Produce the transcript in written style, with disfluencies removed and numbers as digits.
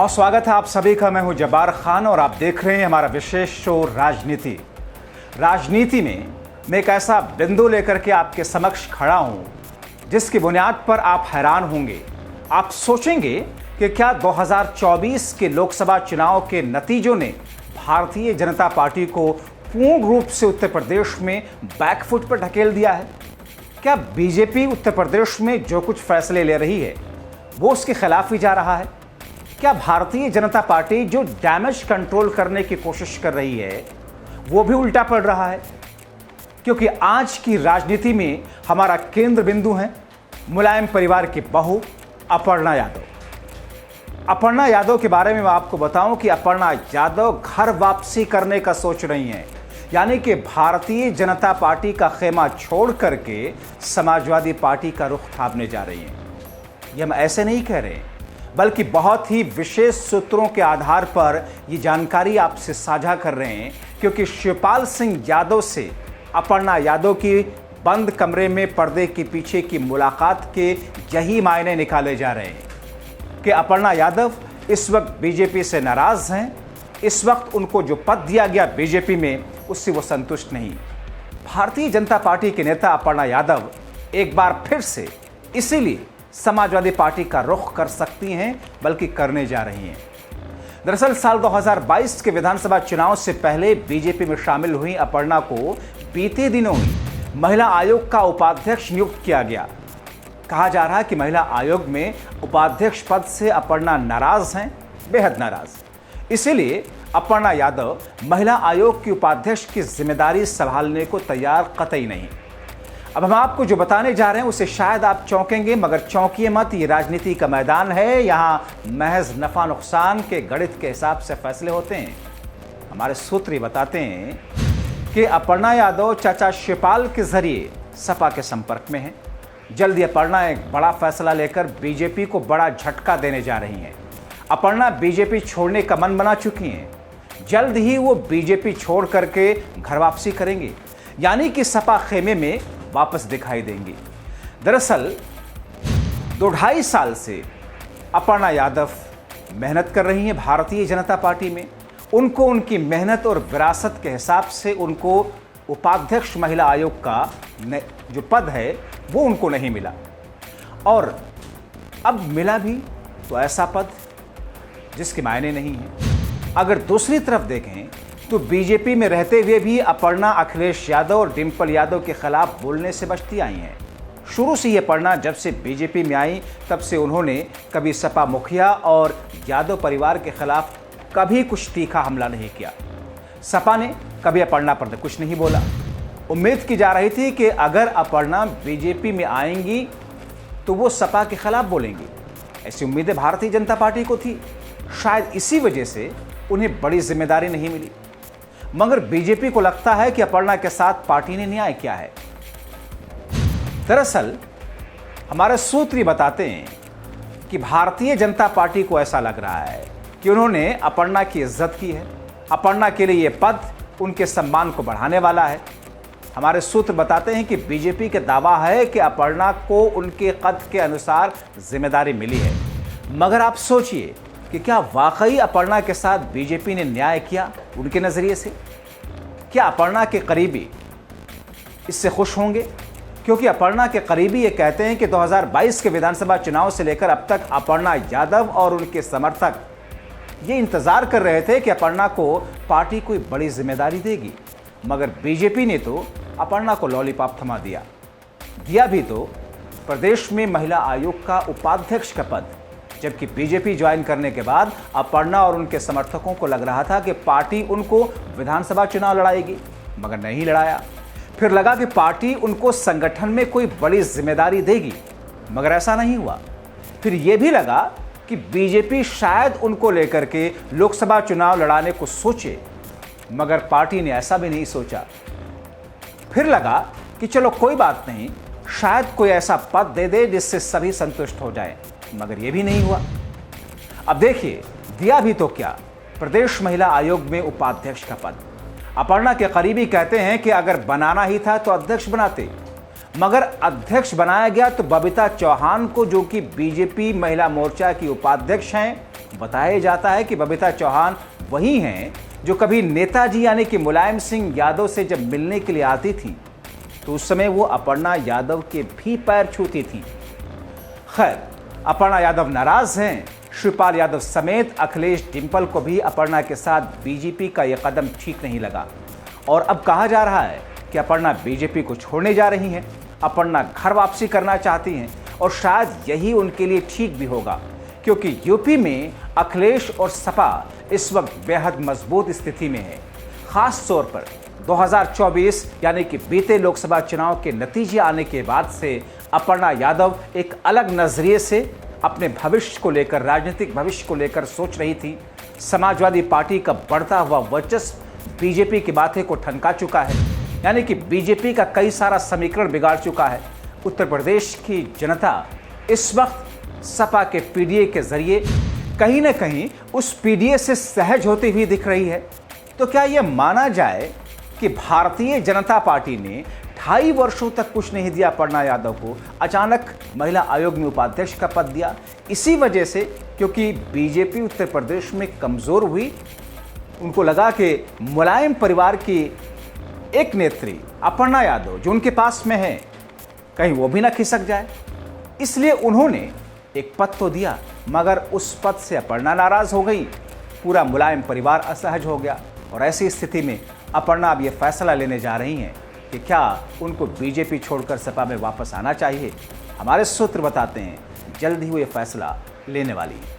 बहुत स्वागत है आप सभी का। मैं हूं जब्बार खान और आप देख रहे हैं हमारा विशेष शो राजनीति। राजनीति में मैं एक ऐसा बिंदु लेकर के आपके समक्ष खड़ा हूं जिसकी बुनियाद पर आप हैरान होंगे। आप सोचेंगे कि क्या 2024 के लोकसभा चुनाव के नतीजों ने भारतीय जनता पार्टी को पूर्ण रूप से उत्तर प्रदेश में बैकफुट पर ढकेल दिया है? क्या बीजेपी उत्तर प्रदेश में जो कुछ फैसले ले रही है वो उसके खिलाफ ही जा रहा है? क्या भारतीय जनता पार्टी जो डैमेज कंट्रोल करने की कोशिश कर रही है वो भी उल्टा पड़ रहा है? क्योंकि आज की राजनीति में हमारा केंद्र बिंदु है मुलायम परिवार की बहू अपर्णा यादव। अपर्णा यादव के बारे में मैं आपको बताऊं कि अपर्णा यादव घर वापसी करने का सोच रही हैं, यानी कि भारतीय जनता पार्टी का खेमा छोड़ करके समाजवादी पार्टी का रुख थामने जा रही हैं। यह हम ऐसे नहीं कह रहे, बल्कि बहुत ही विशेष सूत्रों के आधार पर ये जानकारी आपसे साझा कर रहे हैं, क्योंकि शिवपाल सिंह यादव से अपर्णा यादव की बंद कमरे में पर्दे के पीछे की मुलाकात के यही मायने निकाले जा रहे हैं कि अपर्णा यादव इस वक्त बीजेपी से नाराज हैं। इस वक्त उनको जो पद दिया गया बीजेपी में उससे वो संतुष्ट नहीं। भारतीय जनता पार्टी के नेता अपर्णा यादव एक बार फिर से इसीलिए समाजवादी पार्टी का रुख कर सकती हैं, बल्कि करने जा रही हैं। दरअसल साल 2022 के विधानसभा चुनाव से पहले बीजेपी में शामिल हुई अपर्णा को बीते दिनों ही महिला आयोग का उपाध्यक्ष नियुक्त किया गया। कहा जा रहा है कि महिला आयोग में उपाध्यक्ष पद से अपर्णा नाराज हैं, बेहद नाराज। इसीलिए अपर्णा यादव महिला आयोग की उपाध्यक्ष की जिम्मेदारी संभालने को तैयार कतई नहीं। अब हम आपको जो बताने जा रहे हैं उसे शायद आप चौंकेंगे, मगर चौंकिए मत। ये राजनीति का मैदान है, यहाँ महज नफा नुकसान के गणित के हिसाब से फैसले होते हैं। हमारे सूत्र ये बताते हैं कि अपर्णा यादव चाचा शिवपाल के जरिए सपा के संपर्क में हैं। जल्द ही अपर्णा एक बड़ा फैसला लेकर बीजेपी को बड़ा झटका देने जा रही हैं। अपर्णा बीजेपी छोड़ने का मन बना चुकी हैं। जल्द ही वो बीजेपी छोड़ करके घर वापसी करेंगे, यानी कि सपा खेमे में वापस दिखाई देंगी। दरअसल 2-2.5 साल से अपर्णा यादव मेहनत कर रही हैं भारतीय जनता पार्टी में। उनको उनकी मेहनत और विरासत के हिसाब से उनको उपाध्यक्ष महिला आयोग का जो पद है वो उनको नहीं मिला, और अब मिला भी तो ऐसा पद जिसके मायने नहीं है। अगर दूसरी तरफ देखें तो बीजेपी में रहते हुए भी अपर्णा अखिलेश यादव और डिंपल यादव के खिलाफ बोलने से बचती आई हैं। शुरू से ही अपर्णा जब से बीजेपी में आई तब से उन्होंने कभी सपा मुखिया और यादव परिवार के खिलाफ कभी कुछ तीखा हमला नहीं किया। सपा ने कभी अपर्णा पर कुछ नहीं बोला। उम्मीद की जा रही थी कि अगर अपर्णा बीजेपी में आएंगी तो वो सपा के खिलाफ बोलेंगी। ऐसी उम्मीदें भारतीय जनता पार्टी को थी। शायद इसी वजह से उन्हें बड़ी जिम्मेदारी नहीं मिली, मगर बीजेपी को लगता है कि अपर्णा के साथ पार्टी ने न्याय किया है। दरअसल हमारे सूत्र बताते हैं कि भारतीय जनता पार्टी को ऐसा लग रहा है कि उन्होंने अपर्णा की इज्जत की है। अपर्णा के लिए यह पद उनके सम्मान को बढ़ाने वाला है। हमारे सूत्र बताते हैं कि बीजेपी का दावा है कि अपर्णा को उनके कद के अनुसार जिम्मेदारी मिली है। मगर आप सोचिए कि क्या वाकई अपर्णा के साथ बीजेपी ने न्याय किया उनके नजरिए से? क्या अपर्णा के करीबी इससे खुश होंगे? क्योंकि अपर्णा के करीबी ये कहते हैं कि 2022 के विधानसभा चुनाव से लेकर अब तक अपर्णा यादव और उनके समर्थक ये इंतजार कर रहे थे कि अपर्णा को पार्टी कोई बड़ी जिम्मेदारी देगी, मगर बीजेपी ने तो अपर्णा को लॉलीपॉप थमा दिया भी तो प्रदेश में महिला आयोग का उपाध्यक्ष का पद। जबकि बीजेपी ज्वाइन करने के बाद अपर्णा और उनके समर्थकों को लग रहा था कि पार्टी उनको विधानसभा चुनाव लड़ाएगी, मगर नहीं लड़ाया। फिर लगा कि पार्टी उनको संगठन में कोई बड़ी जिम्मेदारी देगी, मगर ऐसा नहीं हुआ। फिर यह भी लगा कि बीजेपी शायद उनको लेकर के लोकसभा चुनाव लड़ाने को सोचे, मगर पार्टी ने ऐसा भी नहीं सोचा। फिर लगा कि चलो कोई बात नहीं, शायद कोई ऐसा पद दे दे जिससे सभी संतुष्ट हो जाएं, मगर यह भी नहीं हुआ। अब देखिए, दिया भी तो क्या, प्रदेश महिला आयोग में उपाध्यक्ष का पद। अपर्णा के करीबी कहते हैं कि अगर बनाना ही था तो अध्यक्ष बनाते, मगर अध्यक्ष बनाया गया तो बबीता चौहान को, जो कि बीजेपी महिला मोर्चा की उपाध्यक्ष हैं। बताया जाता है कि बबीता चौहान वही हैं जो कभी नेताजी यानी कि मुलायम सिंह यादव से जब मिलने के लिए आती थी तो उस समय वो अपर्णा यादव के भी पैर छूती थी। खैर, अपर्णा यादव नाराज हैं। शिवपाल यादव समेत अखिलेश डिंपल को भी अपर्णा के साथ बीजेपी का यह कदम ठीक नहीं लगा और अब कहा जा रहा है कि अपर्णा बीजेपी को छोड़ने जा रही हैं। अपर्णा घर वापसी करना चाहती हैं और शायद यही उनके लिए ठीक भी होगा, क्योंकि यूपी में अखिलेश और सपा इस वक्त बेहद मजबूत स्थिति में है। खास तौर पर 2024 यानी कि बीते लोकसभा चुनाव के नतीजे आने के बाद से अपर्णा यादव एक अलग नजरिए से अपने भविष्य को लेकर, राजनीतिक भविष्य को लेकर सोच रही थी। समाजवादी पार्टी का बढ़ता हुआ वर्चस्व बीजेपी की बातें को ठनका चुका है, यानी कि बीजेपी का कई सारा समीकरण बिगाड़ चुका है। उत्तर प्रदेश की जनता इस वक्त सपा के पीडीए के जरिए कहीं ना कहीं उस पीडीए से सहज होती हुई दिख रही है। तो क्या यह माना जाए कि भारतीय जनता पार्टी ने 2.5 वर्षों तक कुछ नहीं दिया अपर्णा यादव को, अचानक महिला आयोग में उपाध्यक्ष का पद दिया, इसी वजह से क्योंकि बीजेपी उत्तर प्रदेश में कमजोर हुई। उनको लगा कि मुलायम परिवार की एक नेत्री अपर्णा यादव जो उनके पास में है, कहीं वो भी ना खिसक जाए, इसलिए उन्होंने एक पद तो दिया, मगर उस पद से अपर्णा नाराज हो गई। पूरा मुलायम परिवार असहज हो गया और ऐसी स्थिति में अपर्णा अब ये फैसला लेने जा रही हैं कि क्या उनको बीजेपी छोड़कर सपा में वापस आना चाहिए। हमारे सूत्र बताते हैं जल्द ही वो ये फैसला लेने वाली है।